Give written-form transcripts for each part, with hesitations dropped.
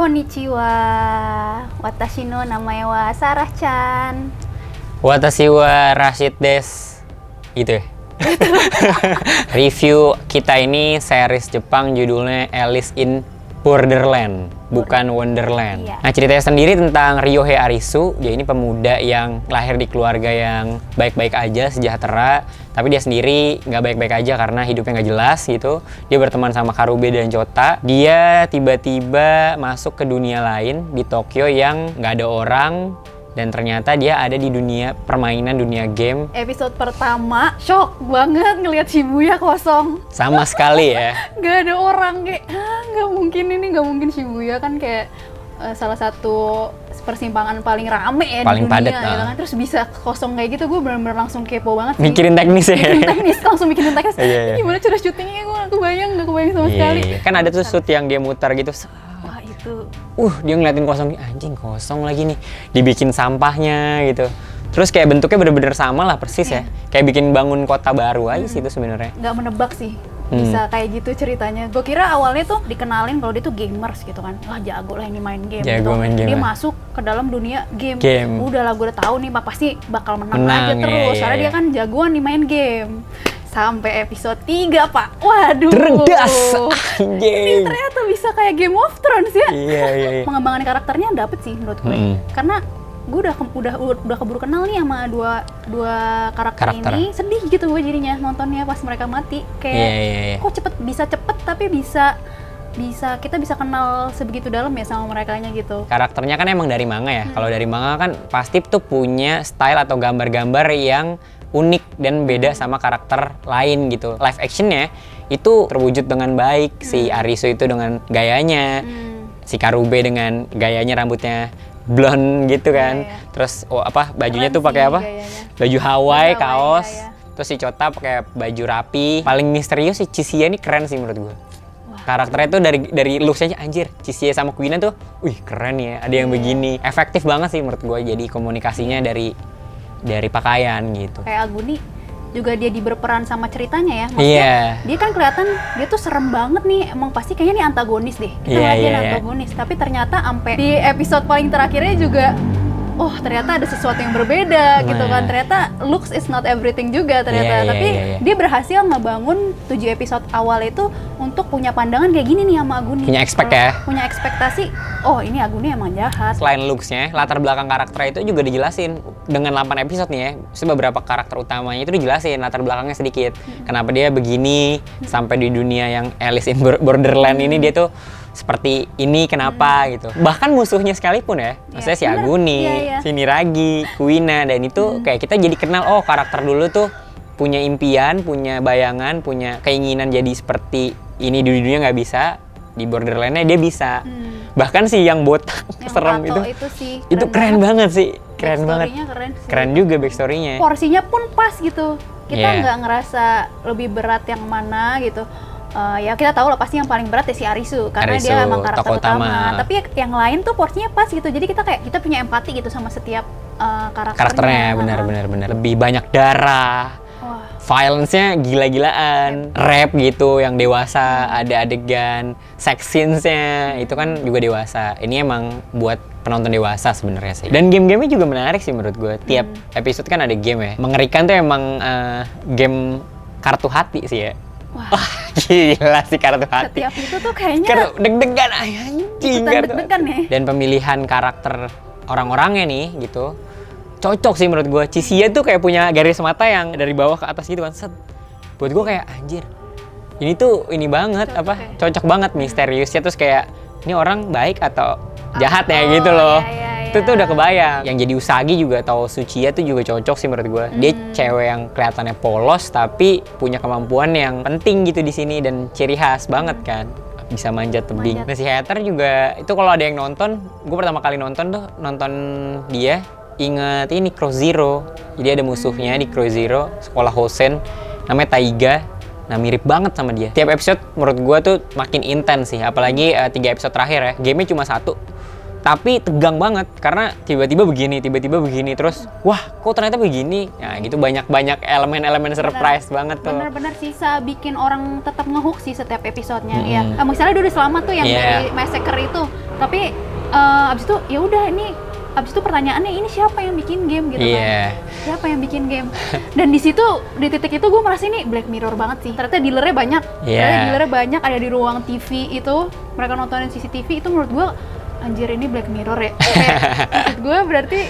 Konnichiwa. Watashi no namae wa Sarah-chan. Watashi wa Rashid des. Gitu ya. Review kita ini series Jepang judulnya Alice in Borderland, bukan Wonderland. Iya. Nah, ceritanya sendiri tentang Ryohei Arisu. Dia ini pemuda yang lahir di keluarga yang baik-baik aja, sejahtera. Tapi dia sendiri nggak baik-baik aja karena hidupnya nggak jelas gitu. Dia berteman sama Karube dan Chota. Dia tiba-tiba masuk ke dunia lain di Tokyo yang nggak ada orang. Dan ternyata dia ada di dunia permainan, dunia game. Episode pertama, shock banget ngelihat Shibuya kosong. Sama sekali ya. Gak ada orang, kayak nggak mungkin Shibuya kan kayak salah satu persimpangan paling rame ya Paling di dunia padat, gitu kan. Terus bisa kosong kayak gitu, gue bener-bener langsung kepo banget sih. Mikirin teknis ya. Langsung mikirin teknis. Iya. Gimana cara syutingnya, gue gak kebayang sama sekali. Kan ada tuh shoot yang dia muter gitu. Wah itu. Dia ngeliatin kosong, anjing kosong lagi nih. Dibikin sampahnya gitu. Terus kayak bentuknya bener-bener sama lah persis ya. Kayak bikin bangun kota baru aja sih itu sebenarnya. Nggak menebak sih bisa kayak gitu ceritanya. Gue kira awalnya tuh dikenalin kalau dia tuh gamers gitu kan. Wah jago lah ini main game. Jago gitu. main game Dia lah. masuk ke dalam dunia game. Game. Udah lah gue udah tahu nih pasti bakal menang Menang, aja terus. iya, Soalnya iya. dia kan jagoan nih main game. Sampai episode 3 pak. Waduh. Terdas, Ini anjing. ternyata bisa kayak Game of Thrones ya. Iya. Pengembangan karakternya dapet sih menurut gue. Karena gue udah keburu kenal nih sama dua karakter ini. Sedih gitu gue jadinya nontonnya pas mereka mati. Kayak Iya. kok bisa cepet tapi kita bisa kenal sebegitu dalam ya sama merekanya gitu. Karakternya kan emang dari manga ya. Kalau dari manga kan pasti tuh punya style atau gambar-gambar yang unik dan beda sama karakter lain gitu. Live actionnya itu terwujud dengan baik. Si Arisu itu dengan gayanya, si Karube dengan gayanya rambutnya blonde gitu kan. Iya. Terus bajunya Keren tuh pakai sih apa? gayanya. Baju Hawaii, Baju Hawaii, kaos. iya. Terus si Chota pakai baju rapi. Paling misterius si Chisiya ini keren sih menurut gue. Karakternya tuh dari looks aja anjir. Chisiya sama Kuina tuh, wih keren ya. Ada yang begini. Efektif banget sih menurut gue. Jadi komunikasinya dari pakaian gitu. Kayak Aguni juga dia berperan sama ceritanya ya. Maksudnya Iya. dia kan kelihatan dia tuh serem banget nih. Emang pasti kayaknya nih antagonis deh. Kita lihat dia antagonis. Tapi ternyata sampai di episode paling terakhirnya juga ternyata ada sesuatu yang berbeda gitu kan. Ternyata looks is not everything juga ternyata. Tapi dia berhasil ngebangun 7 episode awal itu untuk punya pandangan kayak gini nih sama Aguni. Punya ya. Punya ekspektasi, ini Aguni emang jahat. Selain looks-nya, latar belakang karakter itu juga dijelasin dengan 8 episode nih ya. Beberapa karakter utamanya itu dijelasin latar belakangnya sedikit. Kenapa dia begini sampai di dunia yang Alice in Borderland ini dia tuh seperti ini kenapa gitu. Bahkan musuhnya sekalipun ya. Maksudnya si Aguni, si Niragi, Kuina, dan itu kayak kita jadi kenal karakter dulu tuh punya impian, punya bayangan, punya keinginan jadi seperti ini di dunia nggak bisa, di Borderland-nya dia bisa. Bahkan si yang botak serem itu sih itu keren banget sih. Keren banget. Keren sih. Keren juga backstory-nya. Porsinya pun pas gitu. Kita nggak ngerasa lebih berat yang mana gitu. Ya kita tahu lah pasti yang paling berat ya si Arisu karena dia emang karakter utama. Tapi yang lain tuh porsinya pas gitu. Jadi kita punya empati gitu sama setiap karakternya. Benar. Lebih banyak darah. Violence-nya gila-gilaan, rap gitu yang dewasa, ada adegan sex scenes-nya itu kan juga dewasa. Ini emang buat penonton dewasa sebenarnya sih. Dan game-gamenya juga menarik sih menurut gue. Tiap episode kan ada game ya. Mengerikan tuh emang game kartu hati sih ya. Wah, gila sih kartu hati. Setiap itu tuh kayaknya deg-degan anjing. Deg-degan ya. Dan pemilihan karakter orang-orangnya nih gitu. Cocok sih menurut gue. Chisiya tuh kayak punya garis mata yang dari bawah ke atas gitu kan. Set. Buat gue kayak anjir. Ini tuh ini banget cocok banget misteriusnya terus kayak ini orang baik atau jahat ya gitu loh. Itu tuh udah kebayang. Yang jadi Usagi juga atau Tsuchiya tuh juga cocok sih menurut gue. Dia cewek yang kelihatannya polos tapi punya kemampuan yang penting gitu di sini dan ciri khas banget kan. Bisa manjat tebing. Nah si Hater juga itu kalau ada yang nonton, gue pertama kali nonton dia inget ini Cross Zero. Jadi ada musuhnya di Cross Zero, sekolah Hosen, namanya Taiga. Nah mirip banget sama dia. Tiap episode menurut gua tuh makin intens sih, apalagi 3 episode terakhir ya. Gamenya cuma 1, tapi tegang banget karena tiba-tiba begini terus wah kok ternyata begini. Nah gitu banyak elemen-elemen surprise banget tuh. Bener-bener bisa bikin orang tetap ngehook sih setiap episodenya. Ya misalnya dia udah selamat tuh yang dari massacre itu, tapi abis itu ya udah ini abis itu pertanyaannya ini siapa yang bikin game gitu kan? Siapa yang bikin game? Dan di situ di titik itu gue merasa ini Black Mirror banget sih. Ternyata dealernya banyak. Ternyata dealernya banyak ada di ruang TV itu. Mereka nontonin CCTV itu menurut gue anjir ini Black Mirror ya. Kayak, maksud gue berarti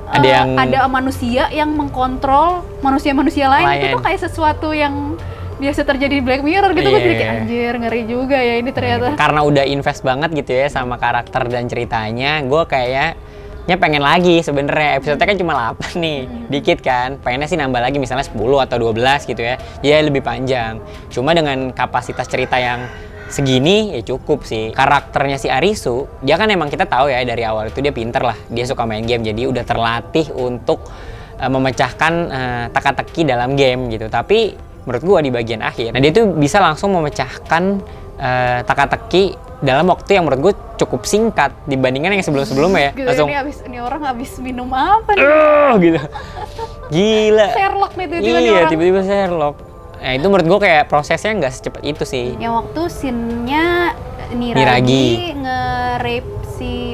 ada manusia yang mengkontrol manusia-manusia lain. Itu tuh kayak sesuatu yang biasa terjadi di Black Mirror gitu. Gue jadi kayak anjir ngeri juga ya ini ternyata. Karena udah invest banget gitu ya sama karakter dan ceritanya, gue kayaknya pengen lagi sebenarnya. Episode-nya kan cuma 8 nih, dikit kan. Pengennya sih nambah lagi misalnya 10 atau 12 gitu ya. Ya lebih panjang. Cuma dengan kapasitas cerita yang segini ya cukup sih. Karakternya si Arisu, dia kan emang kita tahu ya dari awal itu dia pinter lah. Dia suka main game, jadi udah terlatih untuk memecahkan teka-teki dalam game gitu. Tapi menurut gua di bagian akhir, nah dia tuh bisa langsung memecahkan teka-teki dalam waktu yang menurut gue cukup singkat dibandingkan yang sebelum-sebelumnya ya. Gila, langsung ini orang habis minum apa nih? Gitu. Gila. Sherlock nih tiba-tiba nih iya, orang. tiba-tiba Sherlock. Nah itu menurut gue kayak prosesnya nggak secepat itu sih. Yang waktu scene-nya Niragi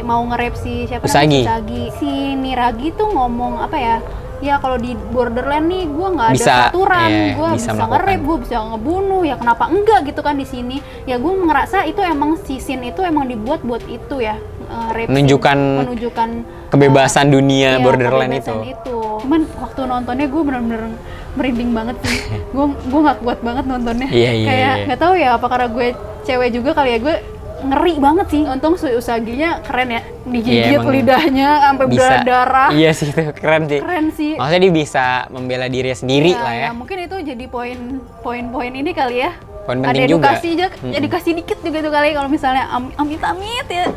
mau nge-rape si siapa Usagi. namanya? Usagi. Si Niragi tuh ngomong apa ya? Ya kalau di Borderland nih gue nggak ada peraturan, gue bisa nge-rape, gue bisa ngebunuh, ya kenapa enggak gitu kan di sini? Ya gue ngerasa itu emang si scene itu emang dibuat buat itu ya, rape menunjukkan kebebasan dunia Borderland kebebasan itu. Cuman waktu nontonnya gue bener-bener merinding banget sih, gue nggak kuat banget nontonnya. Kayak nggak tahu ya apa karena gue cewek juga kali ya, gue ngeri banget sih. Untung Usaginya keren ya, digigit lidahnya sampai berdarah. Iya sih itu keren sih. Keren sih. Maksudnya dia bisa membela diri sendiri lah ya. Mungkin itu jadi poin-poin ini kali ya. Poin penting ada edukasi juga. Edukasi dikit juga tuh kali kalau misalnya amit-amit ya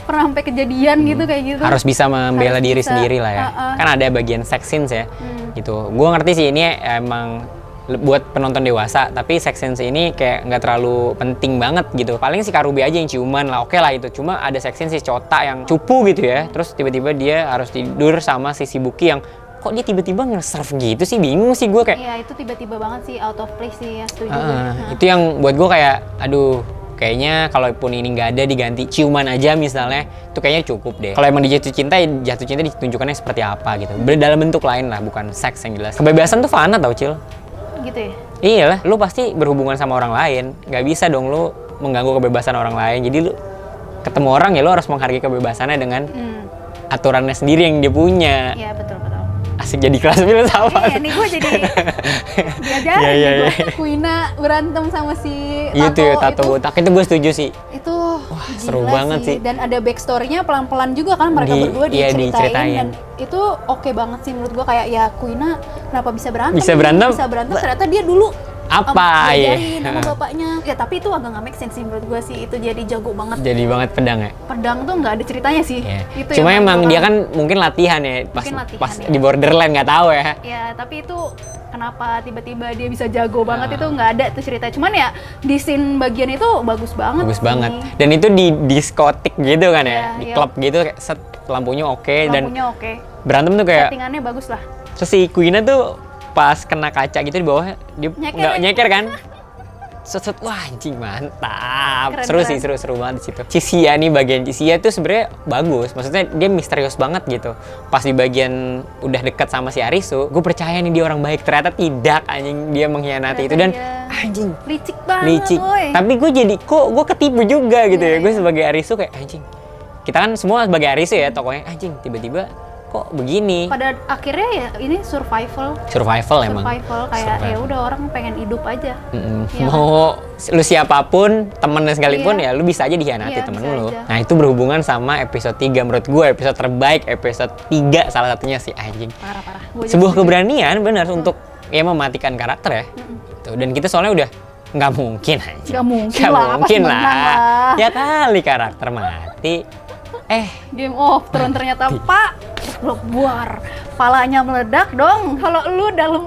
pernah sampai kejadian gitu kayak gitu. Harus bisa membela diri sendiri lah ya. Kan ada bagian sex scenes ya. Gitu. Gua ngerti sih ini emang buat penonton dewasa, tapi sex scenes ini kayak nggak terlalu penting banget gitu. Paling si Karubi aja yang ciuman lah, oke lah itu. Cuma ada sex scenes si Chota yang cupu gitu ya, terus tiba-tiba dia harus tidur sama si Shibuki yang kok dia tiba-tiba nge-serve gitu sih, bingung sih gue kayak. Iya itu tiba-tiba banget sih, out of place sih ya, setuju. Itu yang buat gue kayak, aduh kayaknya kalaupun ini nggak ada diganti ciuman aja misalnya, itu kayaknya cukup deh. Kalau emang di jatuh cinta ditunjukkannya seperti apa gitu, dalam bentuk lain lah, bukan seks yang jelas. Kebebasan tuh fana tau Cil. Gitu ya? Iyalah, lu pasti berhubungan sama orang lain, nggak bisa dong lu mengganggu kebebasan orang lain. Jadi lu ketemu orang ya lu harus menghargai kebebasannya dengan aturannya sendiri yang dia punya. Iya betul. Asik jadi kelas filsafat. Iya nih gue jadi diajarin gue. Kuina berantem sama si Tato botak itu gue setuju sih. Itu wah seru banget sih. Dan ada backstory-nya pelan-pelan juga kan mereka berdua diceritain. Dan itu oke banget sih menurut gue, kayak ya Kuina kenapa bisa berantem? Bisa berantem ternyata dia dulu apa ya nama bapaknya ya, tapi itu agak nggak make sense sih menurut gue sih. Itu jadi jago banget, jadi banget pedang ya. Pedang tuh nggak ada ceritanya sih. Itu cuma emang dia kan mungkin latihan ya pas di Borderland, nggak tahu ya. Ya tapi itu kenapa tiba-tiba dia bisa jago banget itu nggak ada tuh cerita. Cuman ya di scene bagian itu bagus banget dan itu di diskotik gitu kan ya, di klub gitu kayak set lampunya oke, dan berantem tuh kayak settingannya bagus lah. Terus si Kuina tuh pas kena kaca gitu di bawah dia nggak nyeker kan, set wah anjing mantap. Seru banget di situ. Cisia nih, bagian Cisia tuh sebenarnya bagus, maksudnya dia misterius banget gitu. Pas di bagian udah dekat sama si Arisu, gue percaya nih dia orang baik, ternyata tidak, anjing dia mengkhianati itu dan anjing licik banget. Tapi gue jadi gue ketipu juga gitu ya. Gue sebagai Arisu kayak anjing, kita kan semua sebagai Arisu ya tokonya, anjing tiba-tiba kok begini. Pada akhirnya ya ini survival emang kayak ya udah orang pengen hidup aja. Mau lu siapapun temennya sekalipun ya lu bisa aja dikhianati temen lu. Nah itu berhubungan sama episode 3 menurut gue, episode terbaik episode 3 salah satunya si anjing. Parah. Sebuah keberanian benar untuk ya mematikan karakter ya. Tuh, dan kita soalnya udah nggak mungkin lah. Ya kali karakter mati. Game of Thrones ternyata Pak buar, palanya meledak dong. Kalau lu dalam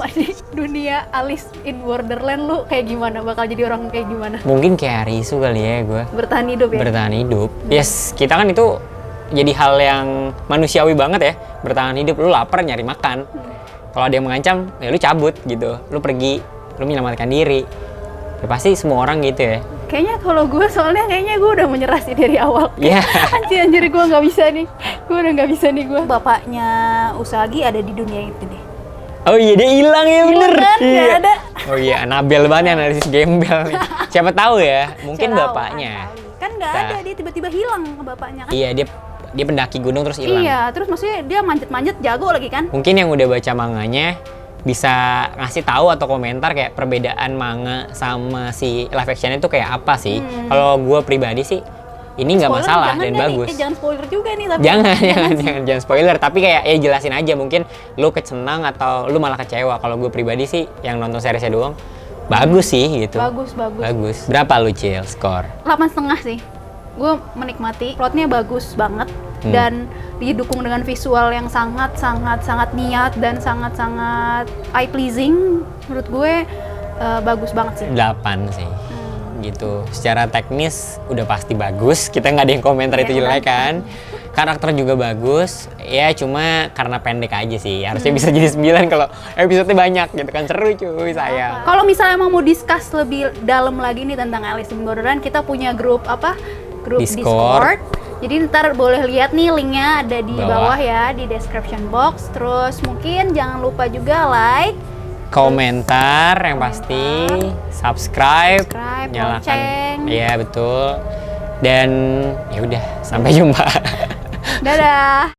dunia Alice in Borderland lu kayak gimana? Bakal jadi orang kayak gimana? Mungkin kayak Arisu kali ya gue. Bertahan hidup ya? Bertahan hidup. Yes, kita kan itu jadi hal yang manusiawi banget ya, bertahan hidup. Lu lapar nyari makan. Kalau ada yang mengancam, ya lu cabut gitu. Lu pergi, lu menyelamatkan diri. Ya pasti semua orang gitu ya. Kayaknya kalau gue soalnya kayaknya gue udah menyerah sih dari awal. Iya. Anjir gue nggak bisa nih. Gue udah nggak bisa nih gue. Bapaknya Usagi ada di dunia itu deh. Oh iya, dia hilang ya, bener. Kan, Iya. nggak ada. Oh iya, Nabel banget analisis gembel nih. Siapa tahu ya, mungkin Siapa tahu, bapaknya. kan nggak Nah. ada, dia tiba-tiba hilang ke bapaknya kan. Iya, dia pendaki gunung terus hilang. Iya, terus maksudnya dia manjat-manjat jago lagi kan. Mungkin yang udah baca manganya bisa ngasih tahu atau komentar kayak perbedaan manga sama si live actionnya itu kayak apa sih. Kalau gue pribadi sih ini nggak Spoiler masalah jangan dan deh nih. bagus. Jangan spoiler juga nih tapi. Jangan spoiler, tapi kayak ya jelasin aja, mungkin lu kesenang atau lu malah kecewa. Kalau gue pribadi sih yang nonton seriesnya doang bagus sih gitu. Bagus. Berapa lu, Cil, skor? 8,5 sih. Gue menikmati, plotnya bagus banget dan didukung dengan visual yang sangat niat dan sangat eye pleasing. Menurut gue bagus banget sih. 8 sih. Gitu. Secara teknis udah pasti bagus. Kita nggak ada yang komentar itu jelek kan. Karakter juga bagus. Ya cuma karena pendek aja sih. Harusnya bisa jadi 9 kalau episode-nya banyak gitu kan. Seru cuy, sayang. Kalau misalnya emang mau discuss lebih dalam lagi nih tentang Alice in Borderland, kita punya grup Discord. Jadi ntar boleh lihat nih linknya ada di bawah ya, di description box. Terus mungkin jangan lupa juga like, komentar yang pasti, subscribe, nyalakan. lonceng. Iya betul. Dan ya udah, sampai jumpa. Dadah.